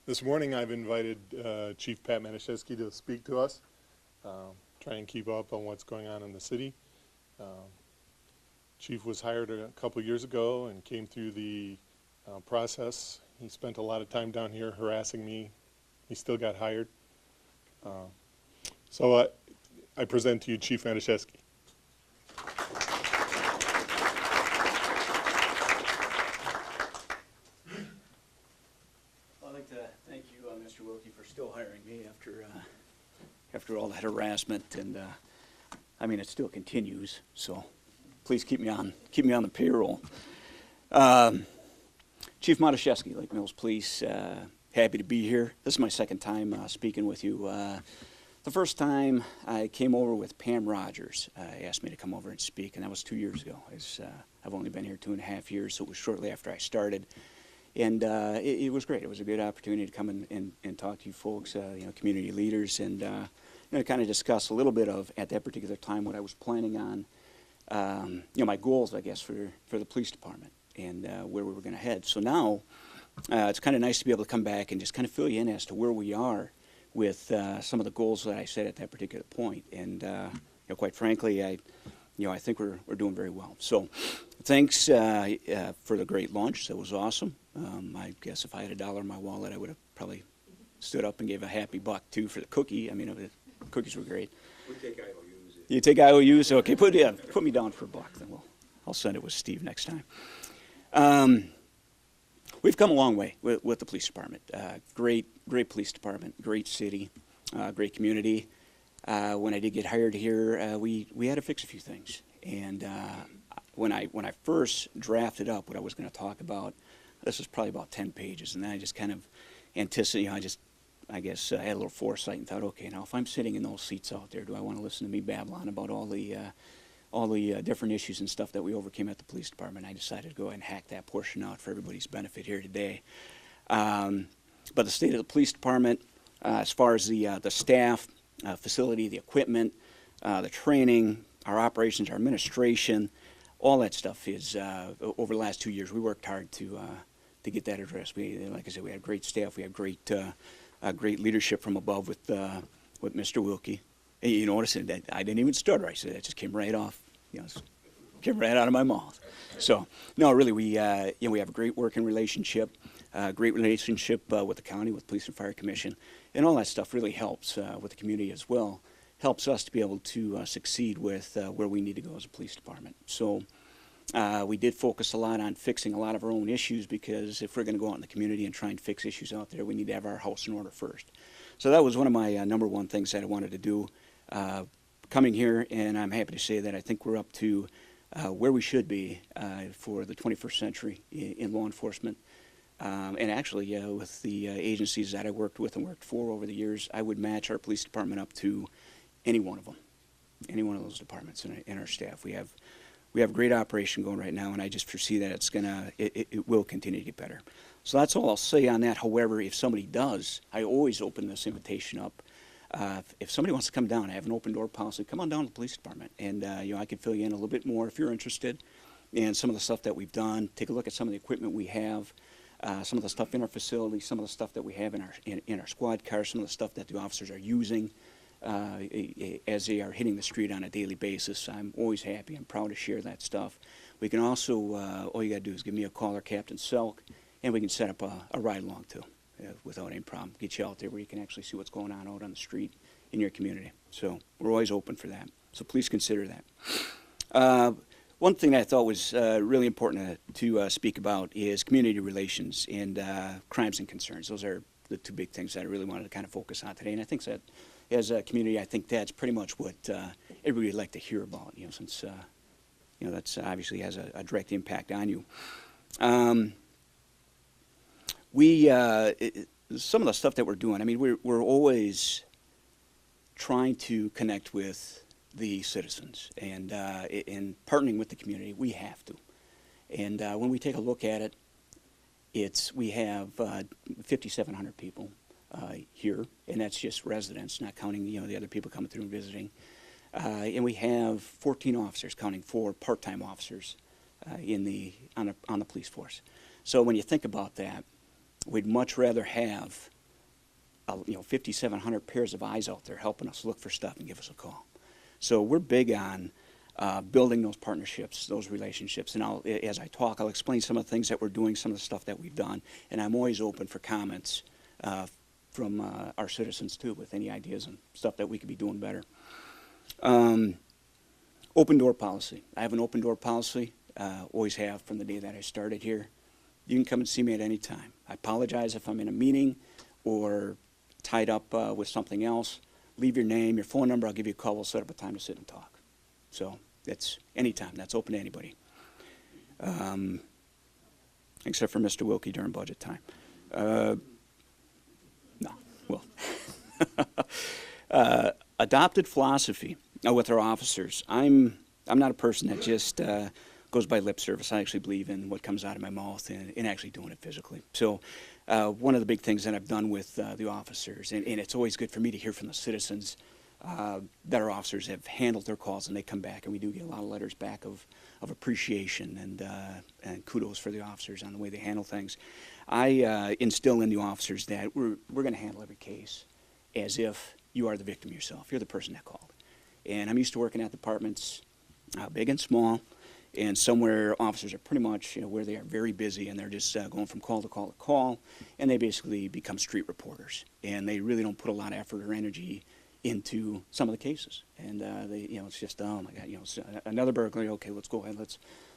This morning I've invited Chief Pat Matuszewski to speak to us, try and keep up on what's going on in the city. Chief was hired a couple years ago and came through the process. He spent a lot of time down here harassing me. He still got hired. So I present to you Chief Matuszewski. I'd like to thank you, Mr. Wilkie, for still hiring me after all that harassment, and I mean it still continues. So please keep me on the payroll. Chief Matuszewski, Lake Mills Police. Happy to be here. This is my second time speaking with you. The first time I came over with Pam Rogers. Asked me to come over and speak, and that was 2 years ago. I've only been here 2.5 years, so it was shortly after I started. And it was great. It was a good opportunity to come and talk to you folks, community leaders, and kind of discuss a little bit of, at that particular time, what I was planning on, my goals, I guess, for the police department and where we were going to head. So now it's kind of nice to be able to come back and just kind of fill you in as to where we are with some of the goals that I set at that particular point. And quite frankly, I think we're doing very well. So thanks for the great lunch. That was awesome. I guess if I had $1 in my wallet, I would have probably stood up and gave a happy buck too for the cookie. I mean, the cookies were great. We take IOUs. You take IOUs? Okay, put me down for a buck. Then I'll send it with Steve next time. We've come a long way with the police department. Great police department, great city, great community. When I did get hired here, we had to fix a few things. And when I first drafted up what I was going to talk about, this was probably about 10 pages, and then I just kind of anticipated. I guess I had a little foresight and thought, okay, now if I'm sitting in those seats out there, do I want to listen to me babble on about all the different issues and stuff that we overcame at the police department? I decided to go ahead and hack that portion out for everybody's benefit here today. But the state of the police department, as far as the staff, facility, the equipment, the training, our operations, our administration, all that stuff is, over the last 2 years, we worked hard to get that addressed. Like I said, we had great staff. We had great leadership from above with Mr. Wilkie. And you notice that I didn't even stutter. I said that just came right off, came right out of my mouth. So no, really, we have a great working relationship, great relationship with the county, with Police and Fire Commission, and all that stuff really helps with the community as well. Helps us to be able to succeed with where we need to go as a police department. So we did focus a lot on fixing a lot of our own issues, because if we're going to go out in the community and try and fix issues out there, we need to have our house in order first. So that was one of my number one things that I wanted to do coming here, and I'm happy to say that I think we're up to where we should be for the 21st century in law enforcement. And actually, with the agencies that I worked with and worked for over the years, I would match our police department up to any one of them, any one of those departments in our staff. We have a great operation going right now, and I just foresee that it will continue to get better. So that's all I'll say on that. However, if somebody does, I always open this invitation up. If somebody wants to come down, I have an open door policy. Come on down to the police department, and I can fill you in a little bit more if you're interested in some of the stuff that we've done. Take a look at some of the equipment we have, some of the stuff in our facility, some of the stuff that we have in our squad cars, some of the stuff that the officers are using as they are hitting the street on a daily basis. I'm always happy and proud to share that stuff. We can also, all you got to do is give me a call or Captain Selk, and we can set up a ride along too without any problem. Get you out there where you can actually see what's going on out on the street in your community. So we're always open for that. So please consider that. One thing that I thought was really important to speak about is community relations and crimes and concerns. Those are the two big things that I really wanted to kind of focus on today. And I think that as a community, I think that's pretty much what everybody would like to hear about, since, that's obviously has a direct impact on you. Some of the stuff that we're doing, I mean, we're always trying to connect with the citizens and partnering with the community. We have to. And when we take a look at it, we have 5,700 people here, and that's just residents, not counting the other people coming through and visiting. And we have 14 officers, counting 4 part-time officers on the police force. So when you think about that, we'd much rather have 5,700 pairs of eyes out there helping us look for stuff and give us a call. So we're big on building those partnerships, those relationships. And as I talk, I'll explain some of the things that we're doing, some of the stuff that we've done. And I'm always open for comments from our citizens, too, with any ideas and stuff that we could be doing better. Open door policy. I have an open door policy, always have from the day that I started here. You can come and see me at any time. I apologize if I'm in a meeting or tied up with something else. Leave your name, your phone number, I'll give you a call, we'll set up a time to sit and talk. So that's anytime, that's open to anybody. Except for Mr. Wilkie during budget time. No, well. Adopted philosophy with our officers. I'm not a person that just goes by lip service. I actually believe in what comes out of my mouth and actually doing it physically. So one of the big things that I've done with the officers, and it's always good for me to hear from the citizens that our officers have handled their calls and they come back, and we do get a lot of letters back of appreciation and kudos for the officers on the way they handle things. I instill in the officers that we're going to handle every case as if you are the victim yourself. You're the person that called. And I'm used to working at departments, big and small, and somewhere officers are pretty much, where they are very busy and they're just going from call to call to call, and they basically become street reporters. And they really don't put a lot of effort or energy into some of the cases. And it's just, oh my God, it's another burglary. Okay, let's go ahead.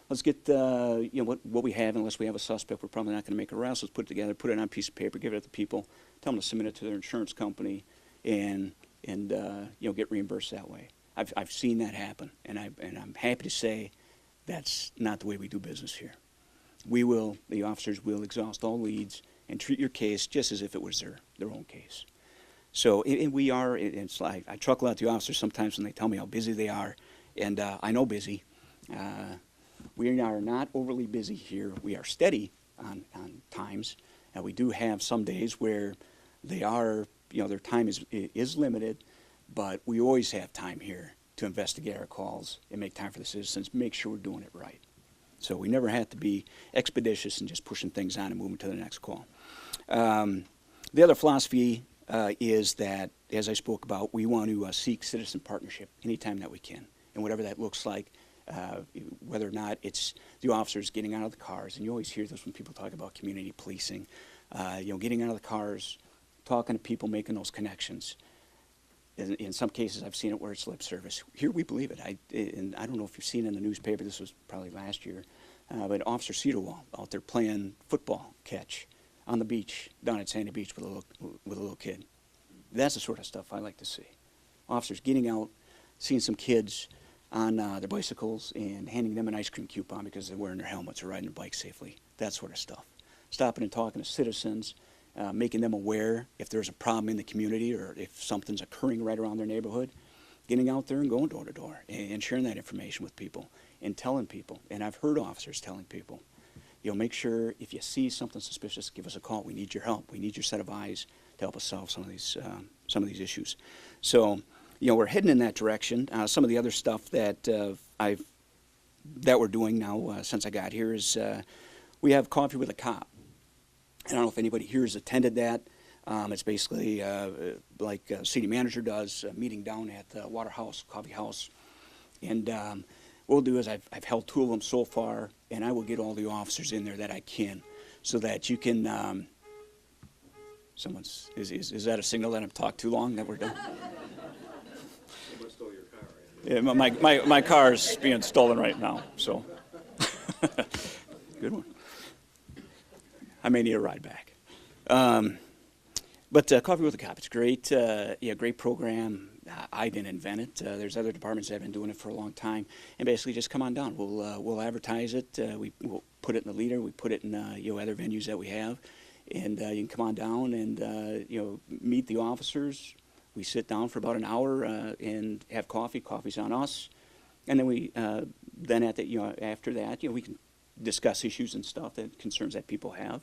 Let's get what we have. Unless we have a suspect, we're probably not going to make an arrest. Let's put it together, put it on a piece of paper, give it to people, tell them to submit it to their insurance company, and get reimbursed that way. I've seen that happen, and I'm happy to say that's not the way we do business here. The officers will exhaust all leads and treat your case just as if it was their own case. So it's like I chuckle at the officers sometimes when they tell me how busy they are, and I know busy. We are not overly busy here. We are steady on times. We do have some days where they are, their time is limited, but we always have time here to investigate our calls and make time for the citizens, make sure we're doing it right. So we never have to be expeditious and just pushing things on and moving to the next call. The other philosophy is that, as I spoke about, we want to seek citizen partnership anytime that we can, and whatever that looks like, whether or not it's the officers getting out of the cars, and you always hear this when people talk about community policing, getting out of the cars, talking to people, making those connections. In some cases, I've seen it where it's lip service. Here we believe it. And I don't know if you've seen in the newspaper, this was probably last year, but Officer Cedarwall out there playing football catch on the beach down at Sandy Beach with a little kid. That's the sort of stuff I like to see. Officers getting out, seeing some kids on their bicycles and handing them an ice cream coupon because they're wearing their helmets or riding their bike safely. That sort of stuff. Stopping and talking to citizens, making them aware if there's a problem in the community or if something's occurring right around their neighborhood, getting out there and going door to door and sharing that information with people and telling people. And I've heard officers telling people, make sure if you see something suspicious, give us a call. We need your help. We need your set of eyes to help us solve some of these issues. So, we're heading in that direction. Some of the other stuff that we're doing now since I got here is we have Coffee with a Cop. I don't know if anybody here has attended that. It's basically like city manager does, a meeting down at the Waterhouse Coffee House. And what we'll do is I've held 2 of them so far, and I will get all the officers in there that I can so that you can, is that a signal that I've talked too long that we're done? Someone stole your car, right? Yeah, my car's being stolen right now, so. Good one. I may need a ride back. But Coffee with a Cop, it's great. Great program. I didn't invent it. There's other departments that have been doing it for a long time. And basically just come on down. We'll advertise it. We'll put it in the leader. We put it in other venues that we have. And you can come on down and meet the officers. We sit down for about an hour and have coffee. Coffee's on us. And then we after that, we can discuss issues and stuff, that concerns that people have.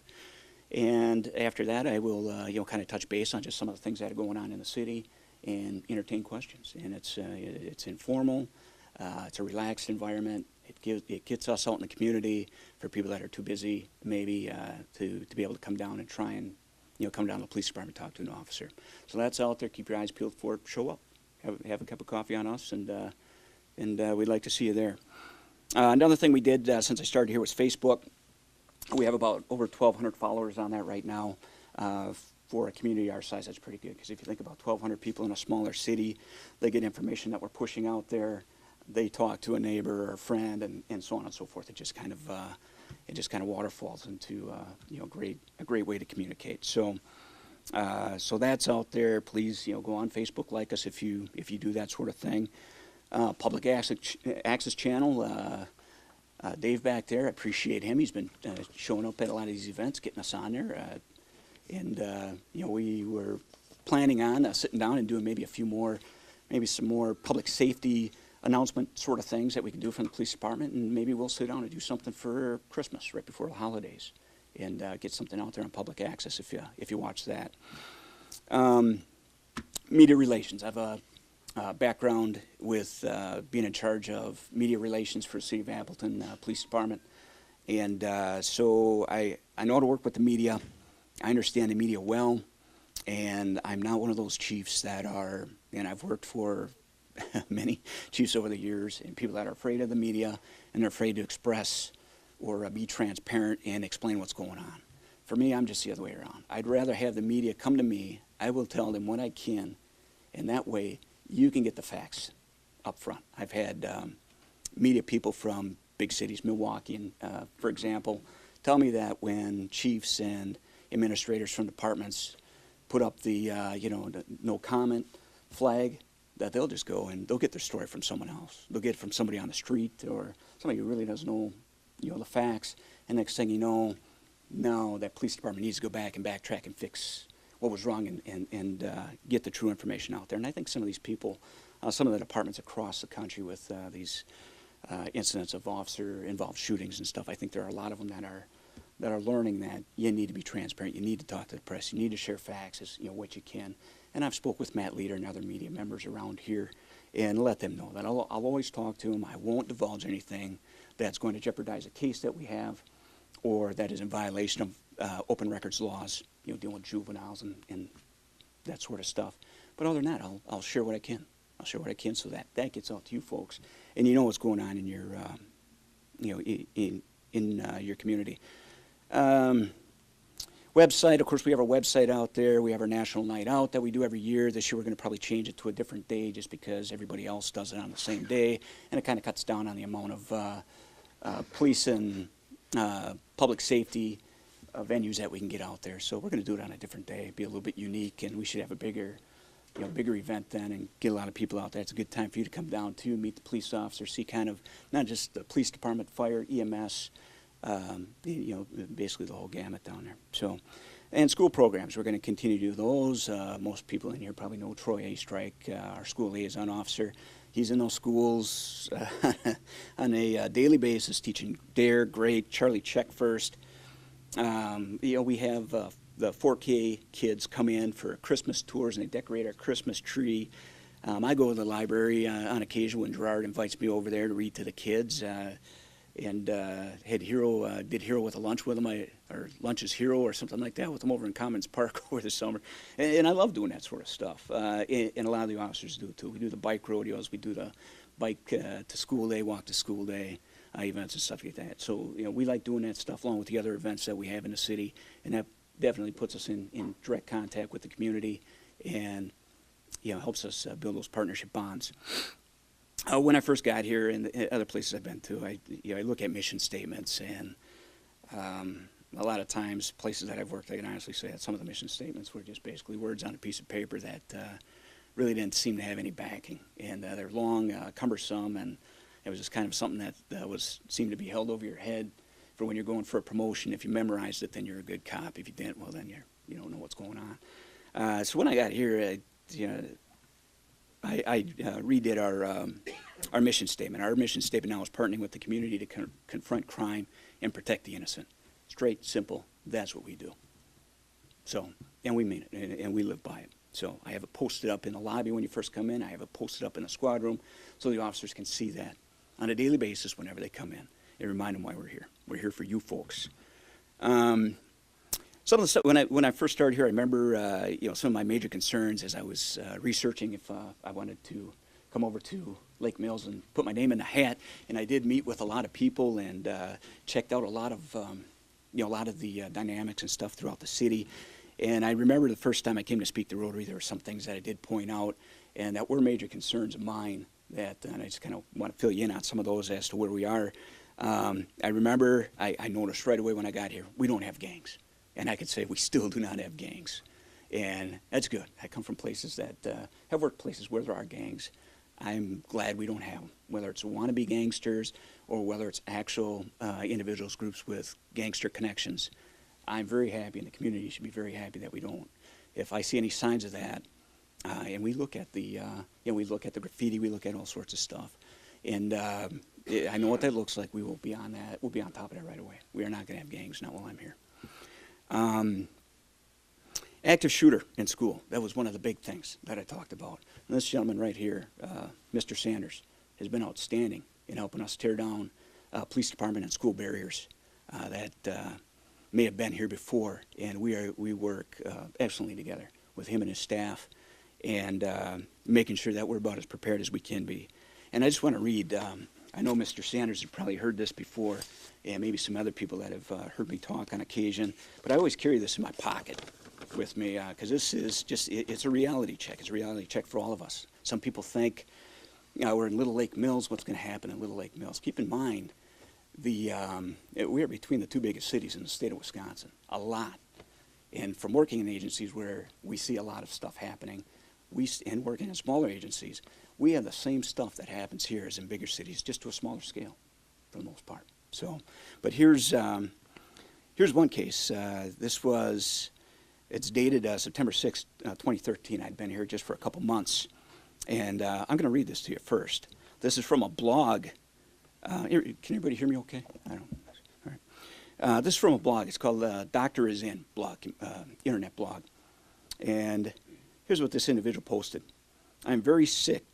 And after that, I will, kind of touch base on just some of the things that are going on in the city and entertain questions. And it's informal. It's a relaxed environment. It gets us out in the community for people that are too busy, maybe, to be able to come down and try and, come down to the police department, talk to an officer. So that's out there. Keep your eyes peeled for it. Show up. Have a cup of coffee on us, and we'd like to see you there. Another thing we did since I started here was Facebook. We have about over 1,200 followers on that right now. For a community our size, that's pretty good, because if you think about 1,200 people in a smaller city, they get information that we're pushing out there. They talk to a neighbor or a friend, and so on and so forth. It just kind of waterfalls into a great way to communicate. So that's out there. Please go on Facebook, like us if you do that sort of thing. Public access channel. Dave back there, I appreciate him. More showing up at a lot of these events, getting us on there. We were planning on sitting down and doing maybe some more public safety announcement sort of things that we can do from the police department, and maybe we'll sit down and do something for Christmas right before the holidays, and get something out there on public access if you watch that. Media relations. I have a background with being in charge of media relations for the City of Appleton Police Department, and so I know how to work with the media. I understand the media well, and I'm not one of those chiefs that are, and I've worked for many chiefs over the years, and people that are afraid of the media, and they're afraid to express or be transparent and explain what's going on. For me, I'm just the other way around. I'd rather have the media come to me. I will tell them what I can, and that way you can get the facts up front. I've had media people from big cities, Milwaukee, and, for example, tell me that when chiefs and administrators from departments put up the no comment flag, that they'll just go and they'll get their story from someone else. They'll get it from somebody on the street or somebody who really doesn't know the facts. And next thing you know, now that police department needs to go back and backtrack and fix what was wrong and get the true information out there. And I think some of these people, some of the departments across the country with these incidents of officer-involved shootings and stuff, I think there are a lot of them that are learning that you need to be transparent, you need to talk to the press, you need to share facts as what you can. And I've spoke with Matt Leader and other media members around here and let them know that I'll always talk to them. I won't divulge anything that's going to jeopardize a case that we have or that is in violation of open records laws, dealing with juveniles and that sort of stuff. But other than that, I'll share what I can. I'll share what I can so that gets out to you folks, and you know what's going on in your in your community. Website, of course, we have our website out there. We have our National Night Out that we do every year. This year we're going to probably change it to a different day just because everybody else does it on the same day, and it kind of cuts down on the amount of police and public safety venues that we can get out there. So we're going to do it on a different day, be a little bit unique, and we should have a bigger event then and get a lot of people out there. It's a good time for you to come down too, meet the police officers, see kind of not just the police department, fire, EMS, basically the whole gamut down there. So, and school programs, we're going to continue to do those. Most people in here probably know Troy A. Strike, our school liaison officer. He's in those schools on a daily basis, teaching DARE, GREAT, Charlie Check First. We have the 4K kids come in for Christmas tours, and they decorate our Christmas tree. I go to the library on occasion when Gerard invites me over there to read to the kids. And did Hero with a lunch with him, or Lunch is Hero or something like that with him over in Commons Park over the summer. And I love doing that sort of stuff. And a lot of the officers do too. We do the bike rodeos, we do the bike to school day, walk to school day events and stuff like that. So we like doing that stuff along with the other events that we have in the city, and that definitely puts us in direct contact with the community and helps us build those partnership bonds. When I first got here and the other places I've been to, I look at mission statements, and a lot of times places that I've worked, I can honestly say that some of the mission statements were just basically words on a piece of paper that really didn't seem to have any backing, and they're long, cumbersome, and it was just kind of something that seemed to be held over your head for when you're going for a promotion. If you memorized it, then you're a good cop. If you didn't, well, then you don't know what's going on. So when I got here, I redid our mission statement. Our mission statement now is partnering with the community to confront crime and protect the innocent. Straight, simple, that's what we do. So, and we mean it, and we live by it. So I have it posted up in the lobby when you first come in. I have it posted up in the squad room so the officers can see that on a daily basis whenever they come in and remind them why we're here. We're here for you folks. Some of the stuff, when I first started here, I remember some of my major concerns as I was researching if I wanted to come over to Lake Mills and put my name in the hat. And I did meet with a lot of people and checked out a lot of the dynamics and stuff throughout the city. And I remember the first time I came to speak to Rotary, there were some things that I did point out and that were major concerns of mine and I just kind of want to fill you in on some of those as to where we are. I remember I noticed right away when I got here, we don't have gangs. And I could say we still do not have gangs. And that's good. I come from places that have worked places where there are gangs. I'm glad we don't have them, whether it's wannabe gangsters or whether it's actual individuals, groups with gangster connections. I'm very happy, and the community should be very happy that we don't. If I see any signs of that, and we look at the graffiti, we look at all sorts of stuff, and I know what that looks like. We will be on that. We'll be on top of that right away. We are not going to have gangs, not while I'm here. Active shooter in school. That was one of the big things that I talked about. And this gentleman right here, Mr. Sanders, has been outstanding in helping us tear down police department and school barriers that may have been here before. And we work excellently together with him and his staff and making sure that we're about as prepared as we can be. And I just want to read, I know Mr. Sanders has probably heard this before, and maybe some other people that have heard me talk on occasion, but I always carry this in my pocket with me because this is just, it's a reality check. It's a reality check for all of us. Some people think, we're in Little Lake Mills, what's going to happen in Little Lake Mills? Keep in mind, we are between the two biggest cities in the state of Wisconsin, a lot. And from working in agencies where we see a lot of stuff happening, and working in smaller agencies, we have the same stuff that happens here as in bigger cities, just to a smaller scale, for the most part. So, but here's one case. It's dated September 6, 2013. I'd been here just for a couple months, and I'm going to read this to you first. This is from a blog. Can everybody hear me okay? I don't. All right. This is from a blog. It's called Doctor Is In blog, internet blog, and here's what this individual posted. I'm very sick.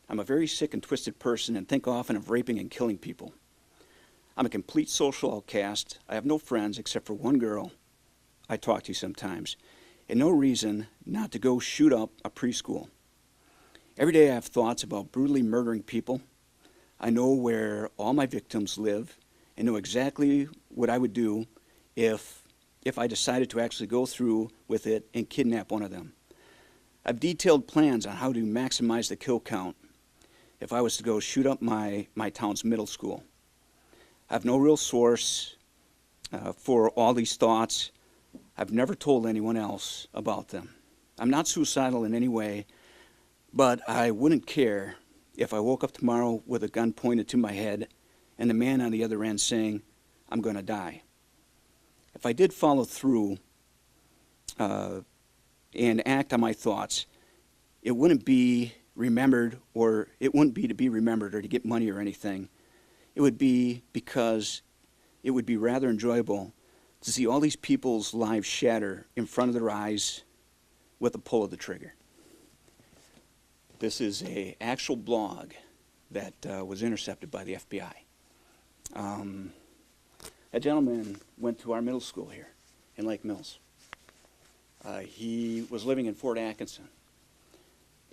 I'm a very sick and twisted person and think often of raping and killing people. I'm a complete social outcast. I have no friends except for one girl I talk to sometimes, and no reason not to go shoot up a preschool. Every day I have thoughts about brutally murdering people. I know where all my victims live and know exactly what I would do if I decided to actually go through with it and kidnap one of them. I've detailed plans on how to maximize the kill count if I was to go shoot up my town's middle school. I have no real source for all these thoughts. I've never told anyone else about them. I'm not suicidal in any way, but I wouldn't care if I woke up tomorrow with a gun pointed to my head and the man on the other end saying, I'm going to die. If I did follow through and act on my thoughts, it wouldn't be remembered, or it wouldn't be to be remembered or to get money or anything. It would be because it would be rather enjoyable to see all these people's lives shatter in front of their eyes with a pull of the trigger. This is an actual blog that was intercepted by the FBI. That gentleman went to our middle school here in Lake Mills. He was living in Fort Atkinson.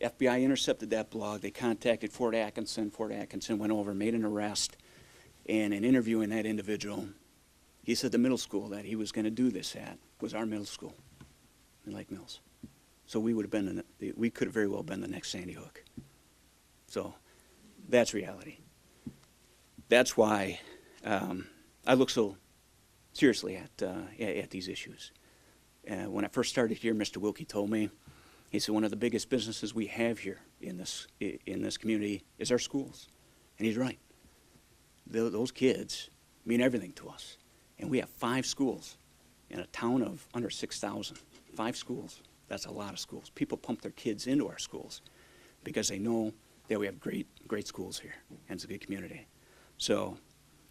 FBI intercepted that blog. They contacted Fort Atkinson. Fort Atkinson went over, made an arrest, and in interviewing that individual, he said the middle school that he was going to do this at was our middle school in Lake Mills. So we could have very well been the next Sandy Hook. So that's reality. That's why I look so seriously at these issues. When I first started here, Mr. Wilkie told me, he said, one of the biggest businesses we have here in this community is our schools. And he's right. Those kids mean everything to us. And we have 5 schools in a town of under 6,000. 5 schools. That's a lot of schools. People pump their kids into our schools because they know that we have great schools here, and it's a good community. So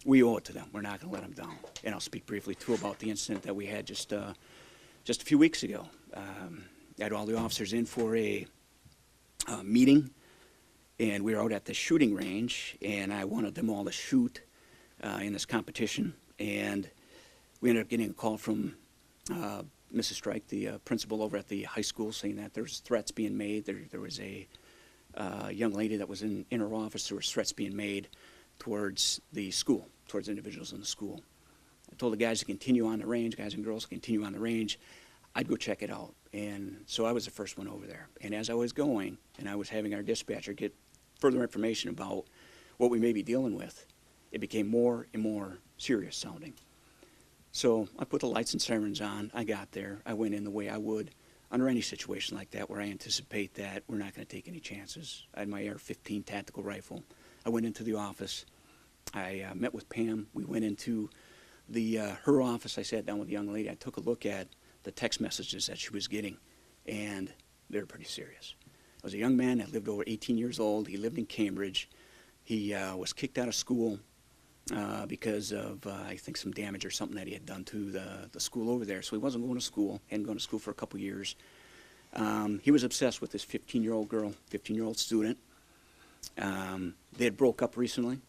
we owe it to them. We're not going to let them down. And I'll speak briefly, too, about the incident that we had just a few weeks ago. I had all the officers in for a meeting, and we were out at the shooting range, and I wanted them all to shoot in this competition. And we ended up getting a call from Mrs. Strike, the principal over at the high school, saying that there's threats being made. There was a young lady that was in her office. There was threats being made towards the school, towards individuals in the school. I told the guys to continue on the range, guys and girls to continue on the range. I'd go check it out. And so I was the first one over there. And as I was going, and I was having our dispatcher get further information about what we may be dealing with, it became more and more serious sounding. So I put the lights and sirens on. I got there. I went in the way I would under any situation like that where I anticipate that we're not going to take any chances. I had my AR-15 tactical rifle. I went into the office. I met with Pam. We went into her office. I sat down with the young lady. I took a look at the text messages that she was getting, and they were pretty serious. It was a young man that lived over 18 years old. He lived in Cambridge. He was kicked out of school because of, I think, some damage or something that he had done to the school over there. So he wasn't going to school, hadn't gone to school for a couple years. He was obsessed with this 15-year-old girl, 15-year-old student. They had broke up recently.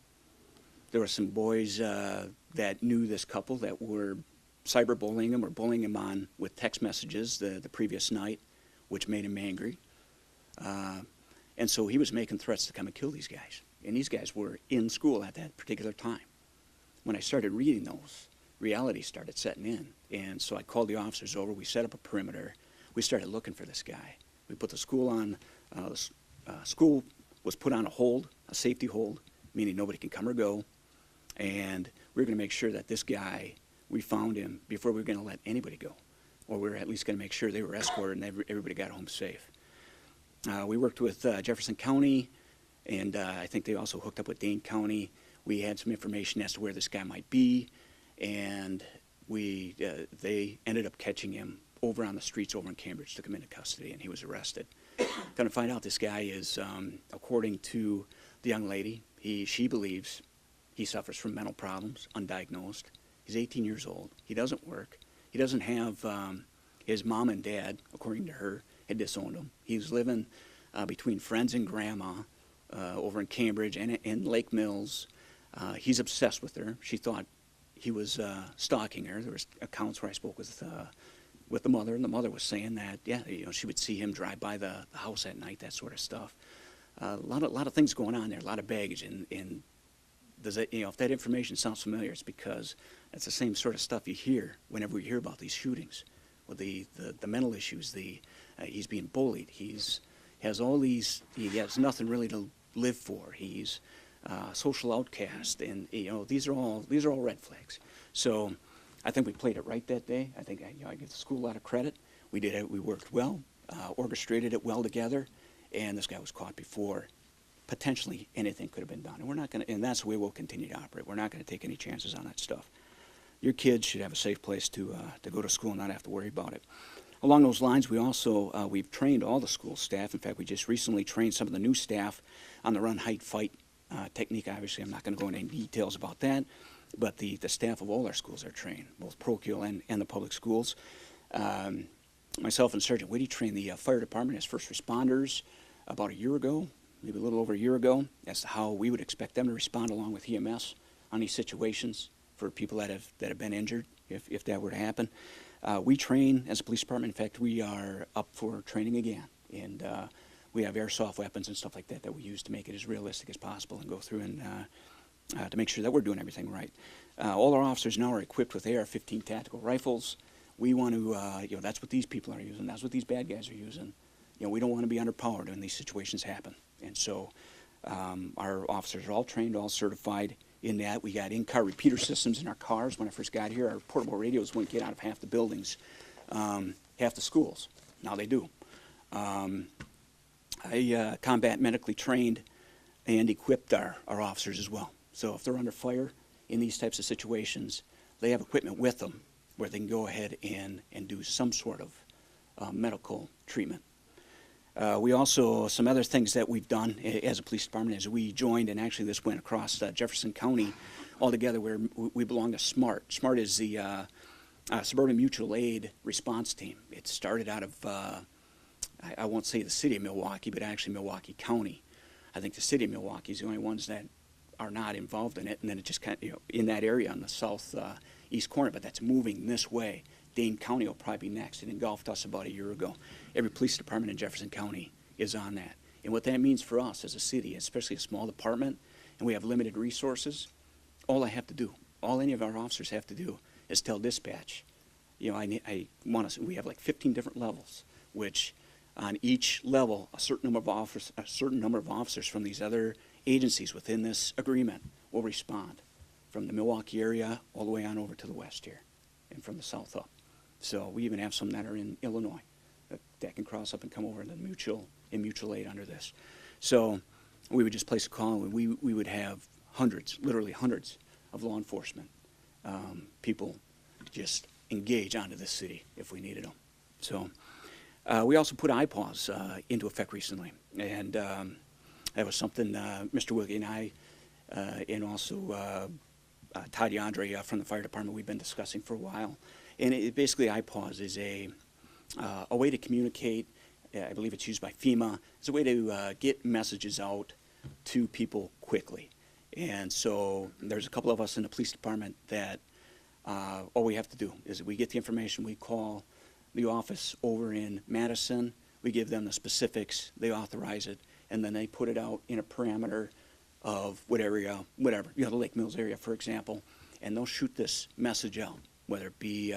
There were some boys that knew this couple that were cyberbullying him or bullying him on with text messages the previous night, which made him angry. And so he was making threats to come and kill these guys. And these guys were in school at that particular time. When I started reading those, reality started setting in. And so I called the officers over. We set up a perimeter. We started looking for this guy. We put the school on, school was put on a hold, a safety hold, meaning nobody can come or go. And we were going to make sure that this guy, we found him before we were going to let anybody go. Or we were at least going to make sure they were escorted and everybody got home safe. We worked with Jefferson County, and I think they also hooked up with Dane County. We had some information as to where this guy might be, and they ended up catching him over on the streets over in Cambridge, took him into custody, and he was arrested. Going to find out this guy is, according to the young lady, she believes he suffers from mental problems, undiagnosed. He's 18 years old. He doesn't work. He doesn't have his mom and dad, according to her, had disowned him. He was living between friends and grandma over in Cambridge and in Lake Mills. He's obsessed with her. She thought he was stalking her. There was accounts where I spoke with the mother, and the mother was saying that, yeah, she would see him drive by the house at night, that sort of stuff. A lot of things going on there, a lot of baggage, and does it, if that information sounds familiar, it's because it's the same sort of stuff you hear whenever we hear about these shootings, with the mental issues. He's being bullied. He has nothing really to live for. He's a social outcast, and these are all red flags. So I think we played it right that day. I think I give the school a lot of credit. We did it. We worked well, orchestrated it well together, and this guy was caught before potentially anything could have been done. And we're not going to, and that's the way we'll continue to operate. We're not going to take any chances on that stuff. Your kids should have a safe place to go to school and not have to worry about it. Along those lines, we also we've trained all the school staff. In fact, we just recently trained some of the new staff on the run, hide, fight technique. Obviously, I'm not going to go into any details about that, but the staff of all our schools are trained, both parochial and the public schools. Myself and Sergeant Whitty trained the fire department as first responders about a year ago, maybe a little over a year ago, as to how we would expect them to respond along with EMS on these situations for people that have been injured, if that were to happen. We train as a police department. In fact, we are up for training again, and we have airsoft weapons and stuff like that we use to make it as realistic as possible and go through and to make sure that we're doing everything right. All our officers now are equipped with AR-15 tactical rifles. We want to, that's what these people are using. That's what these bad guys are using. We don't want to be underpowered when these situations happen. And so our officers are all trained, all certified in that. We got in-car repeater systems in our cars. When I first got here, our portable radios wouldn't get out of half the buildings, half the schools. Now they do. I combat medically trained and equipped our officers as well. So if they're under fire in these types of situations, they have equipment with them where they can go ahead and do some sort of medical treatment. We also, some other things that we've done as a police department is we joined, and actually this went across Jefferson County altogether, where we belong to SMART. SMART is the Suburban Mutual Aid Response Team. It started out of I won't say the city of Milwaukee, but actually Milwaukee County. I think the city of Milwaukee is the only ones that are not involved in it, and then it just kind of, in that area on the south east corner, but that's moving this way. Dane County will probably be next. It engulfed us about a year ago. Every police department in Jefferson County is on that. And what that means for us as a city, especially a small department, and we have limited resources, all I have to do, all any of our officers have to do is tell dispatch, I want us, we have like 15 different levels, which on each level, a certain number of officers from these other agencies within this agreement will respond from the Milwaukee area all the way on over to the west here and from the south up. So we even have some that are in Illinois that can cross up and come over to mutual aid under this. So we would just place a call, and we would have hundreds, literally hundreds of law enforcement people just engage onto this city if we needed them. So we also put iPaws into effect recently, and that was something Mr. Wiggy and I, and also Todd Yandre from the fire department, we've been discussing for a while. And basically, iPaws is a way to communicate. I believe it's used by FEMA. It's a way to get messages out to people quickly. And so there's a couple of us in the police department that all we have to do is we get the information, we call the office over in Madison, we give them the specifics, they authorize it, and then they put it out in a parameter of whatever, the Lake Mills area, for example, and they'll shoot this message out, whether it be,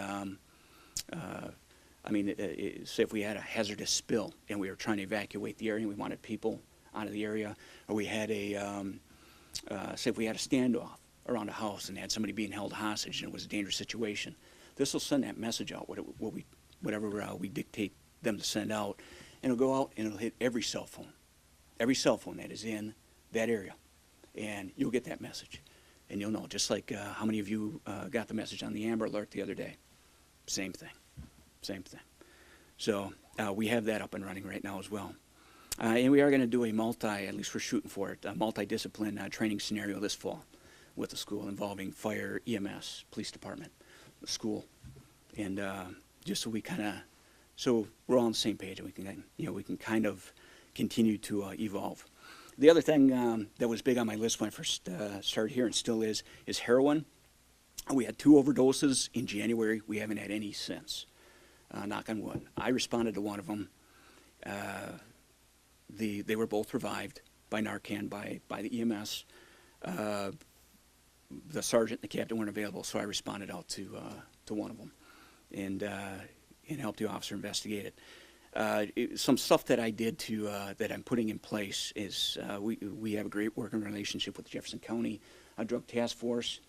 say if we had a hazardous spill and we were trying to evacuate the area and we wanted people out of the area, or we had say if we had a standoff around a house and had somebody being held hostage and it was a dangerous situation, this will send that message out, whatever we dictate them to send out, and it'll go out and it'll hit every cell phone that is in that area, and you'll get that message, and you'll know, just like how many of you got the message on the Amber Alert the other day. Same thing. So we have that up and running right now as well. And we are going to do at least we're shooting for it, a multi-discipline training scenario this fall with the school involving fire, EMS, police department, the school, and just so we're all on the same page and we can kind of continue to evolve. The other thing that was big on my list when I first started here and still is heroin. We had 2 overdoses in January. We haven't had any since. Knock on wood. I responded to one of them. They were both revived by Narcan by the EMS. The sergeant and the captain weren't available, so I responded out to one of them and helped the officer investigate it. Some stuff that I did that I'm putting in place is we have a great working relationship with the Jefferson County Drug Task Force.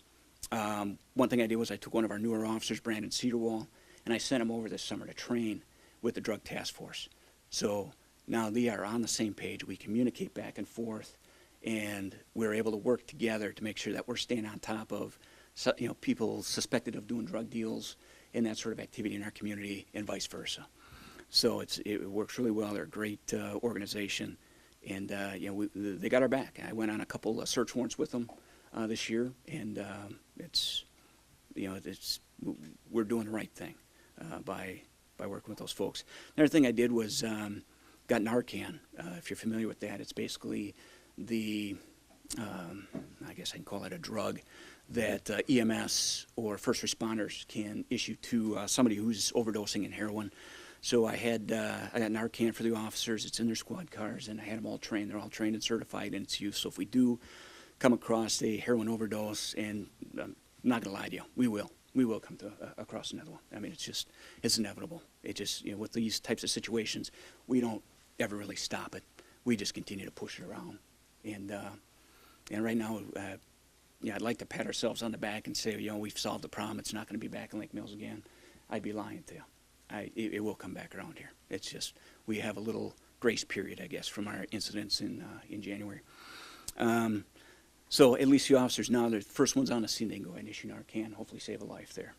One thing I did was I took one of our newer officers, Brandon Cedarwall, and I sent him over this summer to train with the Drug Task Force. So now they are on the same page. We communicate back and forth, and we're able to work together to make sure that we're staying on top of people suspected of doing drug deals and that sort of activity in our community, and vice versa. So it works really well. They're a great organization, and they got our back. I went on a couple of search warrants with them this year, and we're doing the right thing by working with those folks. Another thing I did was got Narcan. If you're familiar with that, it's basically I guess I can call it a drug that EMS or first responders can issue to somebody who's overdosing in heroin. So I got Narcan for the officers. It's in their squad cars, and I had them all trained. They're all trained and certified in its use. So if we do come across a heroin overdose, and I'm not going to lie to you, we will come across another one. I mean, it's inevitable. It just, with these types of situations, we don't ever really stop it. We just continue to push it around. And right now, I'd like to pat ourselves on the back and say, we've solved the problem. It's not going to be back in Lake Mills again. I'd be lying to you. It will come back around here. It's just we have a little grace period, I guess, from our incidents in January. So at least the officers now, they're the first ones on the scene. They can go ahead and issue Narcan, hopefully save a life there.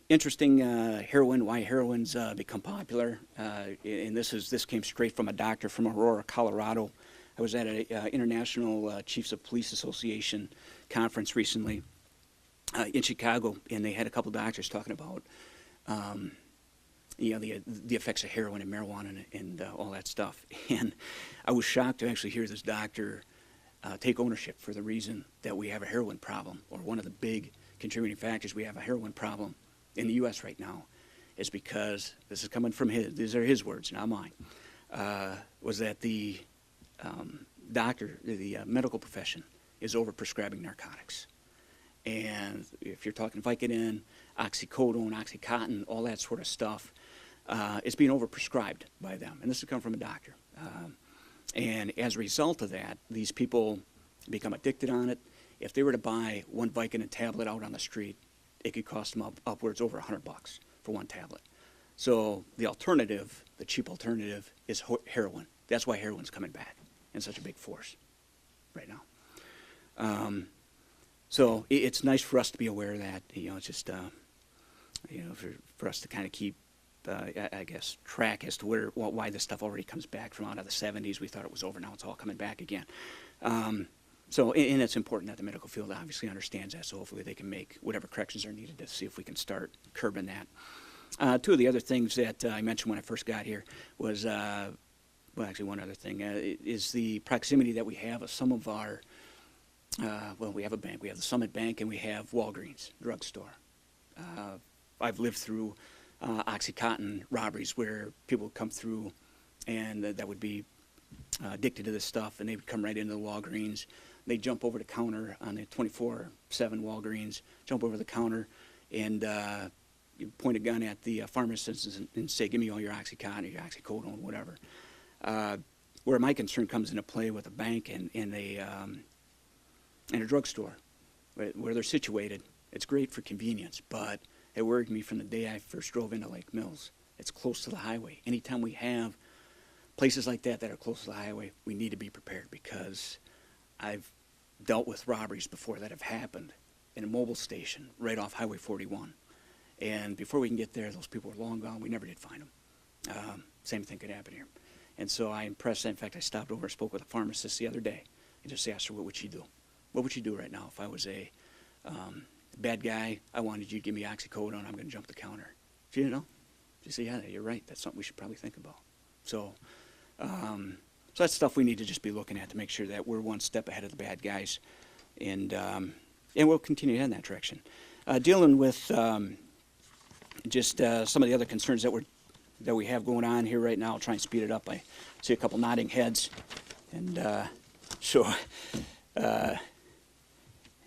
Interesting, heroin, why heroin's become popular. And this came straight from a doctor from Aurora, Colorado. I was at an International Chiefs of Police Association conference recently in Chicago, and they had a couple doctors talking about the effects of heroin and marijuana and all that stuff. And I was shocked to actually hear this doctor take ownership for the reason that we have a heroin problem, or one of the big contributing factors we have a heroin problem in the U.S. right now is because, this is coming from these are his words, not mine, was that the medical profession is overprescribing narcotics. And if you're talking Vicodin, oxycodone, Oxycontin, all that sort of stuff, it's being overprescribed by them. And this has come from a doctor. And as a result of that, these people become addicted on it. If they were to buy one Vicodin tablet out on the street, it could cost them upwards over $100 for one tablet. So the alternative, the cheap alternative, is heroin. That's why heroin's coming back in such a big force right now. So it's nice for us to be aware of that. It's just, for us to kind of keep, I guess, track as to why this stuff already comes back from out of the 70s. We thought it was over. Now it's all coming back again. So it's important that the medical field obviously understands that, so hopefully they can make whatever corrections are needed to see if we can start curbing that. Two of the other things that I mentioned when I first got here was, actually one other thing, is the proximity that we have of some of our, we have a bank. We have the Summit Bank, and we have Walgreens drugstore. I've lived through OxyContin robberies where people would come through and that would be addicted to this stuff, and they would come right into the Walgreens. They'd jump over the counter on the 24/7 Walgreens, jump over the counter, and you point a gun at the pharmacist and say, give me all your Oxycontin or your oxycodone, whatever. Where my concern comes into play with a bank and a drugstore, where they're situated, it's great for convenience, but it worried me from the day I first drove into Lake Mills. It's close to the highway. Anytime we have places like that are close to the highway, we need to be prepared, because I've dealt with robberies before that have happened in a mobile station right off Highway 41. And before we can get there, those people were long gone. We never did find them. Same thing could happen here. And so I impressed, in fact, I stopped over and spoke with a pharmacist the other day and just asked her, what would she do? What would she do right now if I was a bad guy? I wanted you to give me oxycodone. I'm going to jump the counter. She didn't know. She said, yeah, you're right. That's something we should probably think about. So that's stuff we need to just be looking at to make sure that we're one step ahead of the bad guys. And we'll continue in that direction. Dealing with just some of the other concerns that we have going on here right now. I'll try and speed it up. I see a couple nodding heads. And so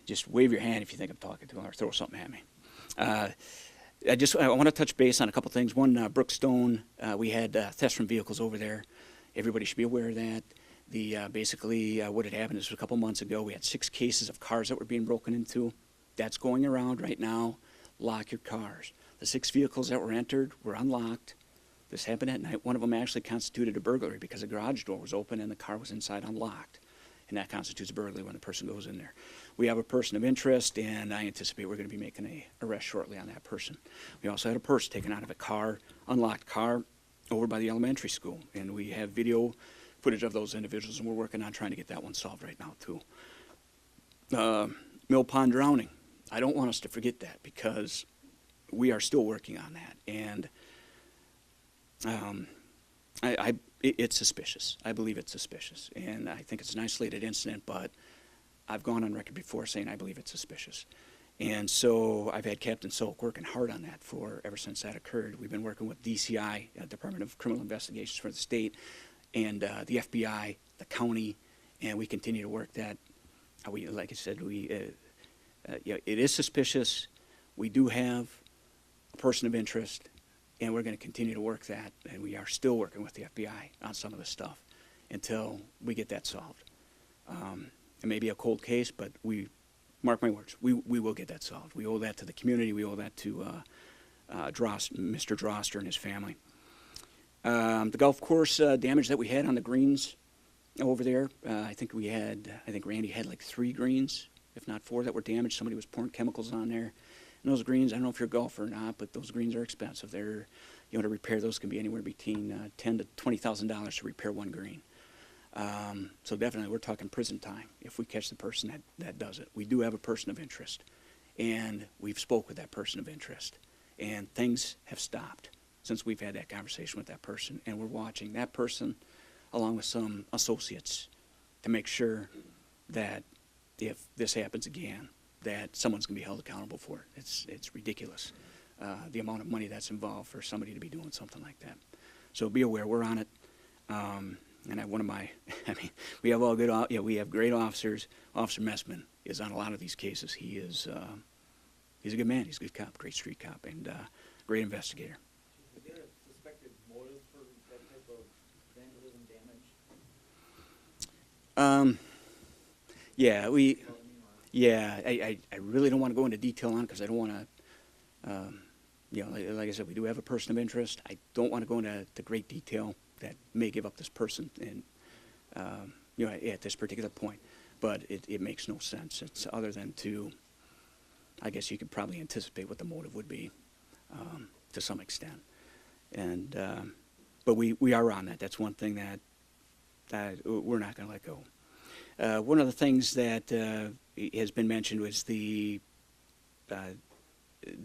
just wave your hand if you think I'm talking to them, or throw something at me. I want to touch base on a couple things. One, Brookstone, we had thefts from vehicles over there. Everybody should be aware of that. Basically, what had happened is a couple months ago, we had 6 cases of cars that were being broken into. That's going around right now. Lock your cars. The 6 vehicles that were entered were unlocked. This happened at night. One of them actually constituted a burglary because the garage door was open and the car was inside unlocked. And that constitutes a burglary when the person goes in there. We have a person of interest, and I anticipate we're going to be making an arrest shortly on that person. We also had a purse taken out of a car, unlocked car, over by the elementary school. And we have video footage of those individuals, and we're working on trying to get that one solved right now, too. Mill Pond drowning. I don't want us to forget that, because we are still working on that. And it's suspicious. I believe it's suspicious. And I think it's an isolated incident, but I've gone on record before saying I believe it's suspicious. And so I've had Captain Silk working hard on that ever since that occurred. We've been working with DCI, Department of Criminal Investigations for the state, and the FBI, the county, and we continue to work that. Like I said, it is suspicious. We do have a person of interest, and we're going to continue to work that, and we are still working with the FBI on some of this stuff until we get that solved. It may be a cold case, but mark my words, we will get that solved. We owe that to the community. We owe that to Mr. Droster and his family. The golf course damage that we had on the greens over there, I think Randy had like 3 greens, if not 4, that were damaged. Somebody was pouring chemicals on there. And those greens, I don't know if you're a golfer or not, but those greens are expensive. To repair those can be anywhere between $10,000 to $20,000 to repair one green. So definitely we're talking prison time if we catch the person that does it. We do have a person of interest, and we've spoke with that person of interest, and things have stopped. As since we've had that conversation with that person, and we're watching that person along with some associates to make sure that if this happens again, that someone's going to be held accountable for it. It's ridiculous, the amount of money that's involved for somebody to be doing something like that. So be aware, we're on it. And one of my, I mean, we have all good, we have great officers. Officer Messman is on a lot of these cases. He is, he's a good man. He's a good cop, great street cop, and great investigator. Is there a suspected motive for that type of vandalism damage? Yeah, You know what I mean? Or- I really don't want to go into detail on it because I don't want to, like I said, we do have a person of interest. I don't want to go into great detail that may give up this person and, at this particular point. But it makes no sense. It's other than to, I guess you could probably anticipate what the motive would be to some extent. And, but we are on that. That's one thing that we're not going to let go. One of the things that has been mentioned was the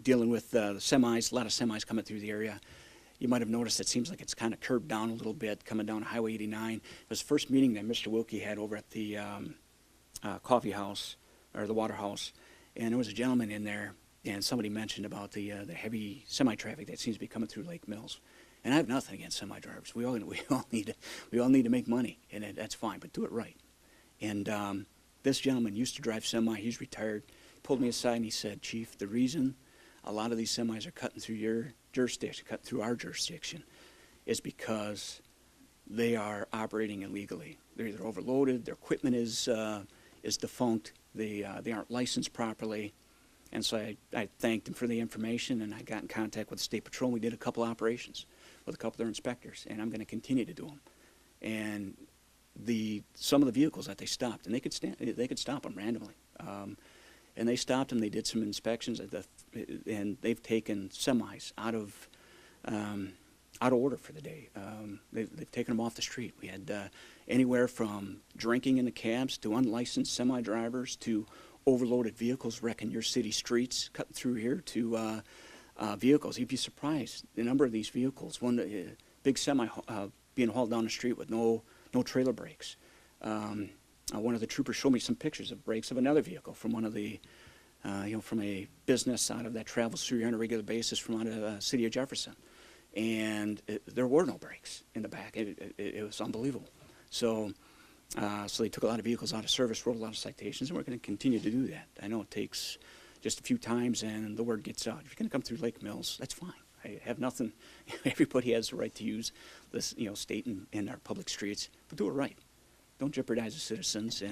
dealing with the semis, a lot of semis coming through the area. You might have noticed it seems like it's kind of curbed down a little bit coming down Highway 89. It was the first meeting that Mr. Wilkie had over at the coffee house, or the water house, and there was a gentleman in there, and somebody mentioned about the heavy semi-traffic that seems to be coming through Lake Mills. And I have nothing against semi-drivers. We all need to make money, and that's fine, but do it right. And this gentleman used to drive semi. He's retired. He pulled me aside and he said, "Chief, the reason a lot of these semis are cutting through your jurisdiction, cutting through our jurisdiction, is because they are operating illegally. They're either overloaded, their equipment is defunct, they aren't licensed properly." And so I thanked him for the information, and I got in contact with the State Patrol. We did a couple operations with a couple of their inspectors, and I'm going to continue to do them. And some of the vehicles that they stopped, and they could stop them randomly. And they stopped them. They did some inspections, and they've taken semis out of order for the day. They've taken them off the street. We had anywhere from drinking in the cabs to unlicensed semi-drivers to overloaded vehicles wrecking your city streets, cutting through here, to vehicles. You'd be surprised the number of these vehicles. One big semi being hauled down the street with no trailer brakes. One of the troopers showed me some pictures of brakes of another vehicle from one of the, from a business out of that travels through here on a regular basis from out of the city of Jefferson. And there were no brakes in the back. It was unbelievable. So they took a lot of vehicles out of service, wrote a lot of citations, and we're going to continue to do that. I know it takes just a few times and the word gets out. If you're going to come through Lake Mills, that's fine. I have nothing. Everybody has the right to use this, state and our public streets, but do it right. Don't jeopardize the citizens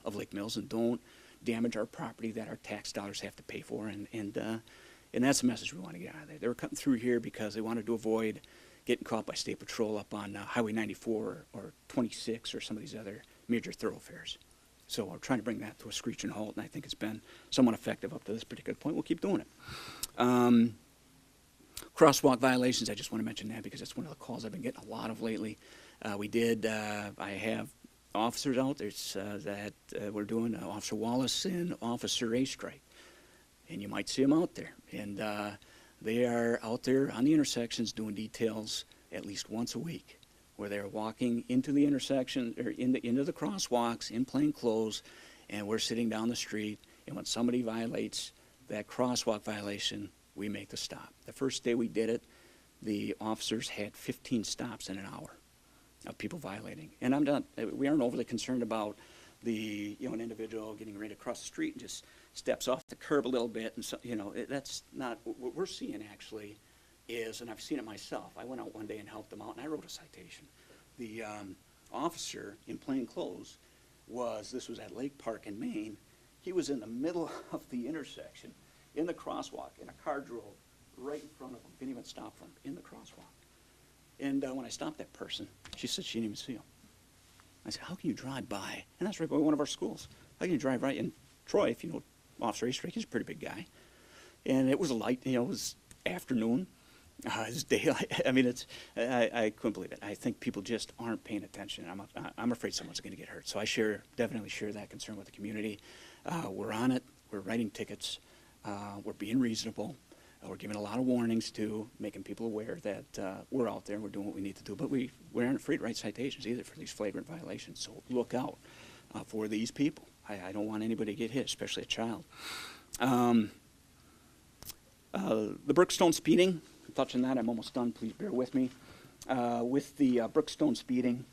of Lake Mills, and don't damage our property that our tax dollars have to pay for. And that's the message we want to get out of there. They were cutting through here because they wanted to avoid getting caught by State Patrol up on Highway 94 or 26 or some of these other major thoroughfares. So we're trying to bring that to a screeching halt, and I think it's been somewhat effective up to this particular point. We'll keep doing it. Crosswalk violations, I just want to mention that because that's one of the calls I've been getting a lot of lately. I have officers out there that we're doing, Officer Wallace and Officer A Strike. And you might see them out there. And they are out there on the intersections doing details at least once a week, where they're walking into the intersection or into the crosswalks in plain clothes, and we're sitting down the street. And when somebody violates that crosswalk violation, we make the stop. The first day we did it, the officers had 15 stops in an hour of people violating. And we aren't overly concerned about an individual getting ready to cross the street and just steps off the curb a little bit. And so, that's not what we're seeing actually is, and I've seen it myself. I went out one day and helped them out, and I wrote a citation. The officer in plain clothes this was at Lake Park in Maine. He was in the middle of the intersection in the crosswalk, and a car drove right in front of him. Didn't even stop for him in the crosswalk. And when I stopped that person, she said she didn't even see him. I said, "How can you drive by?" And that's right by one of our schools. How can you drive right in Troy? If you know Officer Eastrick, he's a pretty big guy. And it was light, it was afternoon. It's daylight. I mean, I couldn't believe it. I think people just aren't paying attention. I'm afraid someone's going to get hurt. So I definitely share that concern with the community. We're on it. We're writing tickets. We're being reasonable. We're giving a lot of warnings too, making people aware that we're out there and we're doing what we need to do. But we aren't afraid to write citations either for these flagrant violations. So look out for these people. I don't want anybody to get hit, especially a child. The Brookstone speeding, I'm touching that, I'm almost done, please bear with me. With the Brookstone speeding,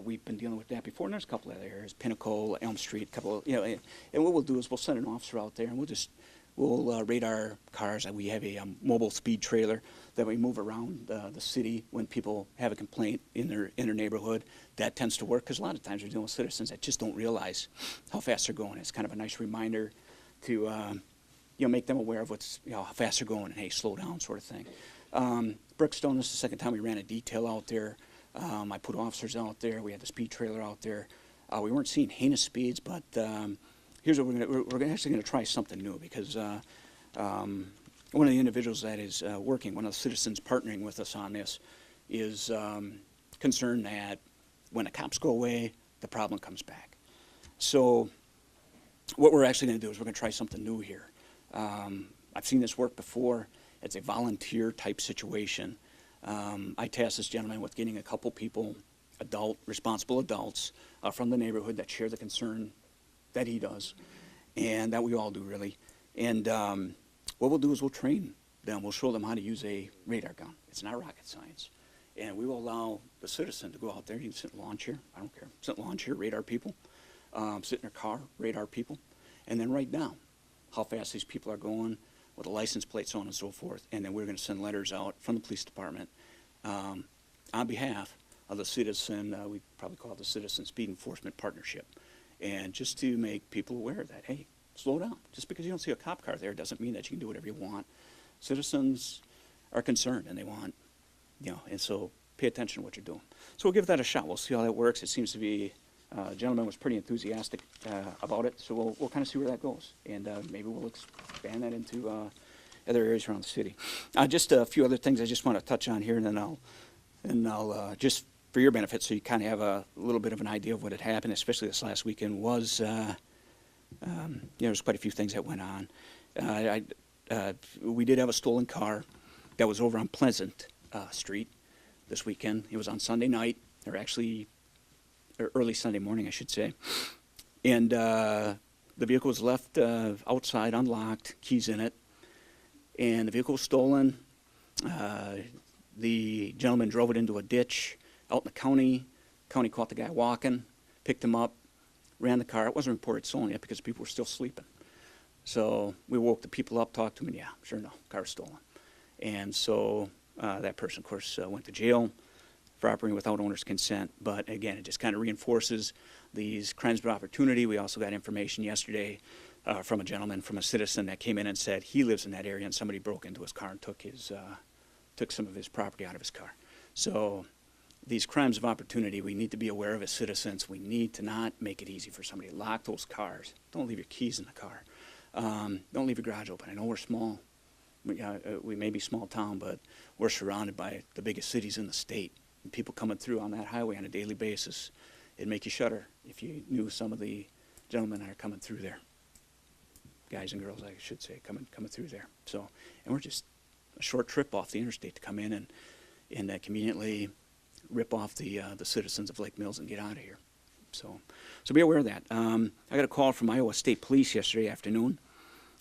we've been dealing with that before, and there's a couple other areas, Pinnacle, Elm Street, a couple, and what we'll do is we'll send an officer out there and we'll radar cars. We have a mobile speed trailer that we move around the city when people have a complaint in their neighborhood. That tends to work because a lot of times we're dealing with citizens that just don't realize how fast they're going. It's kind of a nice reminder to make them aware of how fast they're going and hey, slow down, sort of thing. Brookstone, this is the second time we ran a detail out there. I put officers out there. We had the speed trailer out there. We weren't seeing heinous speeds, but here's what we're actually going to try something new because one of the individuals that is working, one of the citizens partnering with us on this, is concerned that when the cops go away, the problem comes back. So what we're actually going to do is we're going to try something new here. I've seen this work before. It's a volunteer type situation. I tasked this gentleman with getting a couple people, responsible adults from the neighborhood that share the concern that he does, and that we all do really. And what we'll do is we'll train them. We'll show them how to use a radar gun. It's not rocket science. And we will allow the citizen to go out there. You can sit in a lawn chair. I don't care. Sit in a lawn chair, radar people. Sit in their car, radar people. And then write down how fast these people are going, with the license plate, so on and so forth. And then we're going to send letters out from the police department on behalf of the citizen, we probably call it the Citizen Speed Enforcement Partnership. And just to make people aware that, hey, slow down. Just because you don't see a cop car there doesn't mean that you can do whatever you want. Citizens are concerned and they want, and so pay attention to what you're doing. So we'll give that a shot. We'll see how that works. It seems to be the gentleman was pretty enthusiastic about it, so we'll kind of see where that goes, and maybe we'll expand that into other areas around the city. Just a few other things I just want to touch on here, and then I'll just for your benefit, so you kind of have a little bit of an idea of what had happened, especially this last weekend. Was there's quite a few things that went on. We did have a stolen car that was over on Pleasant Street this weekend. It was on Sunday night, or actually early Sunday morning, I should say. And the vehicle was left outside, unlocked, keys in it. And the vehicle was stolen. The gentleman drove it into a ditch out in the county. County caught the guy walking, picked him up, ran the car. It wasn't reported stolen yet because people were still sleeping. So we woke the people up, talked to them, and yeah, sure enough, car was stolen. And so that person, of course, went to jail for operating without owner's consent. But again, it just kind of reinforces these crimes of opportunity. We also got information yesterday from a gentleman, from a citizen that came in and said he lives in that area and somebody broke into his car and took some of his property out of his car. So these crimes of opportunity, we need to be aware of as citizens. We need to not make it easy for somebody. Lock those cars. Don't leave your keys in the car. Don't leave your garage open. I know we're small. We may be a small town, but we're surrounded by the biggest cities in the state. And people coming through on that highway on a daily basis, it'd make you shudder if you knew some of the gentlemen that are coming through there. Guys and girls, I should say, coming through there. So, and we're just a short trip off the interstate to come in and conveniently rip off the citizens of Lake Mills and get out of here. So be aware of that. I got a call from Iowa State Police yesterday afternoon.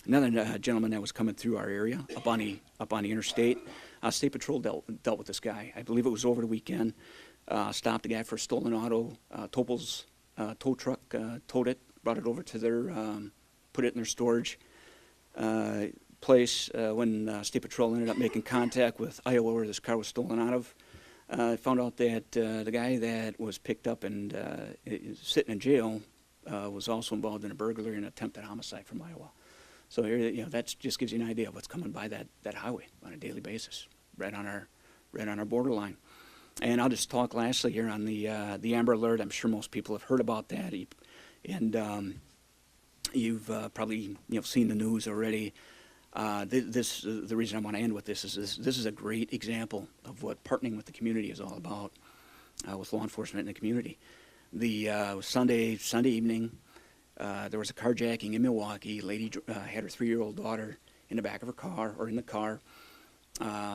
Another gentleman that was coming through our area up on the interstate. State Patrol dealt with this guy. I believe it was over the weekend. Stopped the guy for a stolen auto. Topol's tow truck towed it, brought it over to their, put it in their storage place. When State Patrol ended up making contact with Iowa, where this car was stolen out of, found out that the guy that was picked up and sitting in jail was also involved in a burglary and attempted homicide from Iowa. So here, that just gives you an idea of what's coming by that highway on a daily basis, right on our borderline. And I'll just talk lastly here on the Amber Alert. I'm sure most people have heard about that, and you've probably seen the news already. The reason I want to end with this is this is a great example of what partnering with the community is all about, with law enforcement in the community. The Sunday evening, there was a carjacking in Milwaukee. Lady had her 3-year-old daughter in the back of her car, or in the car.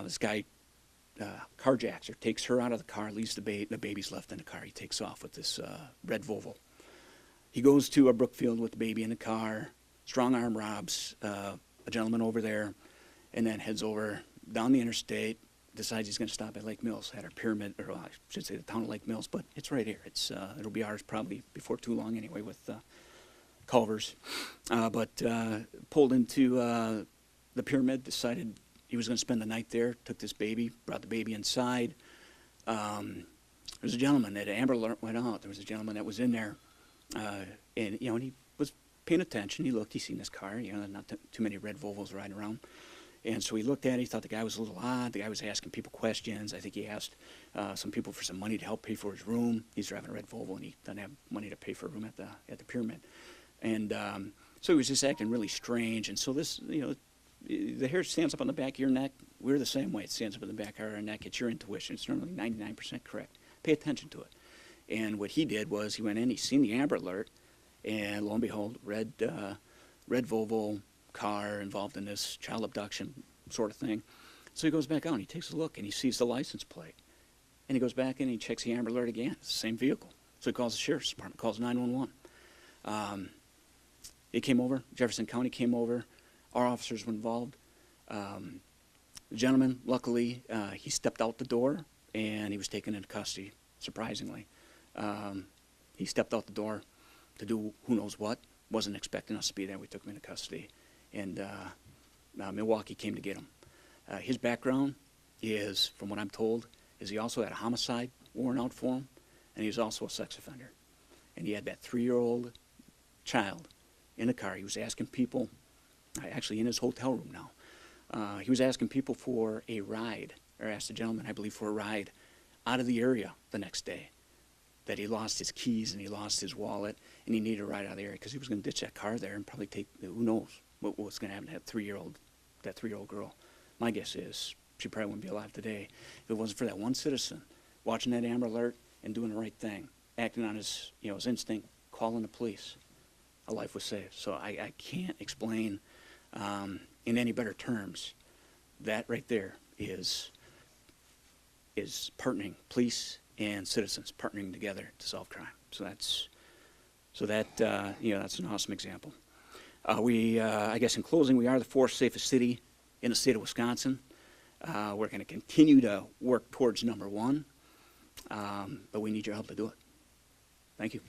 This guy carjacks her, takes her out of the car, leaves the baby's left in the car. He takes off with this red Volvo. He goes to Brookfield with the baby in the car, strong arm robs a gentleman over there, and then heads over down the interstate, decides he's going to stop at Lake Mills, at our pyramid, or I should say the town of Lake Mills, but it's right here. It'll be ours probably before too long anyway with Culver's. But pulled into the pyramid, decided he was going to spend the night there, took this baby, brought the baby inside. There was a gentleman that Amber Alert went out. There was a gentleman that was in there, and he was paying attention. He looked, he seen this car, not too many red Volvos riding around. And so he looked at it, he thought the guy was a little odd. The guy was asking people questions. I think he asked some people for some money to help pay for his room. He's driving a red Volvo, and he doesn't have money to pay for a room at the pyramid. And so he was just acting really strange. And so this, the hair stands up on the back of your neck. We're the same way. It stands up on the back of our neck. It's your intuition. It's normally 99% correct. Pay attention to it. And what he did was he went in, he seen the Amber Alert, and lo and behold, red Volvo car involved in this child abduction sort of thing. So he goes back out and he takes a look and he sees the license plate. And he goes back in and he checks the Amber Alert again. It's the same vehicle. So he calls the sheriff's department, calls 911. They came over, Jefferson County came over. Our officers were involved. The gentleman, luckily, he stepped out the door and he was taken into custody, surprisingly. He stepped out the door to do who knows what. Wasn't expecting us to be there. We took him into custody. And Milwaukee came to get him. His background is, from what I'm told, is he also had a homicide warrant out for him, and he was also a sex offender. And he had that 3-year-old child in the car. He was asking people, actually in his hotel room now, he was asking people for a ride, or asked the gentleman, I believe, for a ride out of the area the next day. That he lost his keys and he lost his wallet, and he needed a ride out of the area because he was going to ditch that car there and probably take, who knows what's going to happen to that 3-year-old girl. My guess is she probably wouldn't be alive today if it wasn't for that one citizen watching that Amber Alert and doing the right thing, acting on his instinct, calling the police. A life was saved. So I can't explain in any better terms. That right there is partnering, police and citizens partnering together to solve crime. So that's an awesome example. I guess in closing, we are the 4th safest city in the state of Wisconsin. We're going to continue to work towards number 1, but we need your help to do it. Thank you.